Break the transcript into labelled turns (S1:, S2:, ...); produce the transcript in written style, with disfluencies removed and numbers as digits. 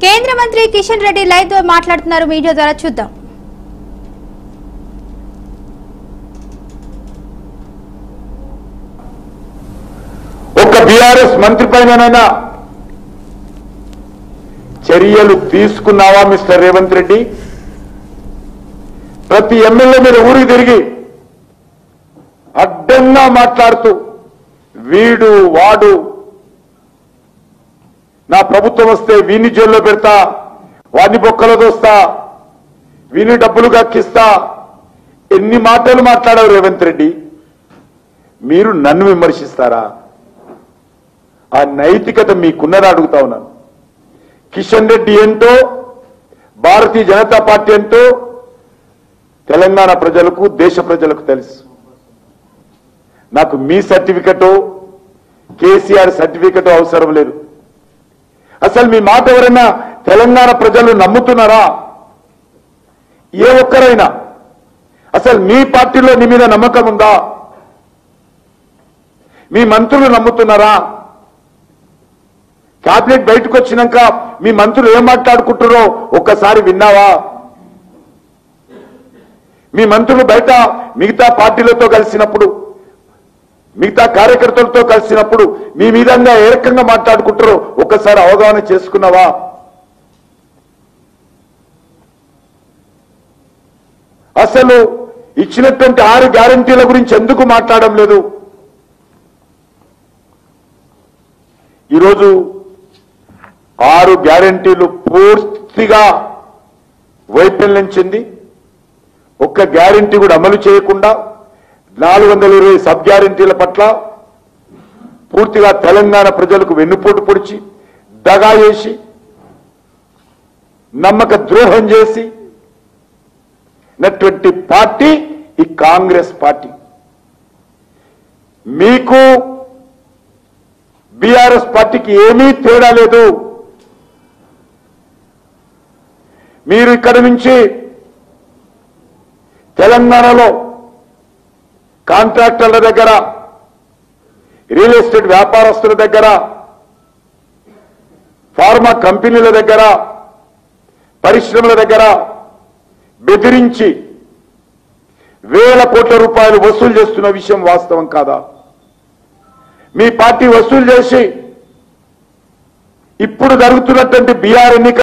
S1: కేంద్ర మంత్రి కిషన్ రెడ్డి లైవ్ తో మాట్లాడుతున్నారు మీడియా ద్వారా చూద్దాం.
S2: ఒక బీఆర్ఎస్ మంత్రి పైనైనా చర్యలు తీసుకున్నావా మిస్టర్ రేవంత్ రెడ్డి? ప్రతి ఎమ్మెల్యే మీరు ఊరికి తిరిగి అడ్డంగా మాట్లాడుతూ వీడు వాడు నా ప్రభుత్వం వస్తే వీని జైల్లో పెడతా, వాడిని బొక్కలో దోస్తా, వీని డబ్బులు కక్కిస్తా, ఎన్ని మాటలు మాట్లాడావు రేవంత్ రెడ్డి? మీరు నన్ను విమర్శిస్తారా? ఆ నైతికత మీకున్నదా అడుగుతా ఉన్నాను. కిషన్ రెడ్డి ఏంటో, భారతీయ జనతా పార్టీ ఏంటో తెలంగాణ ప్రజలకు, దేశ ప్రజలకు తెలుసు. నాకు మీ సర్టిఫికెటో కేసీఆర్ సర్టిఫికెటో అవసరం లేదు. అసలు మీ మాట ఎవరైనా తెలంగాణ ప్రజలు నమ్ముతున్నారా? ఏ ఒక్కరైనా అసలు మీ పార్టీలో నీ మీద నమ్మకం ఉందా? మీ మంత్రులు నమ్ముతున్నారా? క్యాబినెట్ బయటకు వచ్చినాక మీ మంత్రులు ఏం మాట్లాడుకుంటారో ఒక్కసారి విన్నావా? మీ మంత్రులు బయట మిగతా పార్టీలతో కలిసినప్పుడు, మిగతా కార్యకర్తలతో కలిసినప్పుడు మీ విధంగా ఏ రకంగా మాట్లాడుకుంటారో ఒక్కసారి అవగాహన చేసుకున్నావా? అసలు ఇచ్చినటువంటి 6 గ్యారంటీల గురించి ఎందుకు మాట్లాడడం లేదు? ఈరోజు 6 గ్యారంటీలు పూర్తిగా వైఫల్యం చెంది ఒక్క గ్యారంటీ కూడా అమలు చేయకుండా 420 సబ్ గ్యారంటీల పట్ల పూర్తిగా తెలంగాణ ప్రజలకు వెన్నుపోటు పొడిచి, దగా చేసి, నమ్మక ద్రోహం చేసి నటువంటి పార్టీ ఈ కాంగ్రెస్ పార్టీ. మీకు బీఆర్ఎస్ పార్టీకి ఏమీ తేడా లేదు. మీరు ఇక్కడి నుంచి తెలంగాణలో కాంట్రాక్టర్ల దగ్గర, రియల్ ఎస్టేట్ వ్యాపారస్తుల దగ్గర, ఫార్మా కంపెనీల దగ్గర, పరిశ్రమల దగ్గర బెదిరించి వేల కోట్ల రూపాయలు వసూలు చేస్తున్న విషయం వాస్తవం కాదా? మీ పార్టీ వసూలు చేసి ఇప్పుడు జరుగుతున్నటువంటి బీఆర్ ఎన్నిక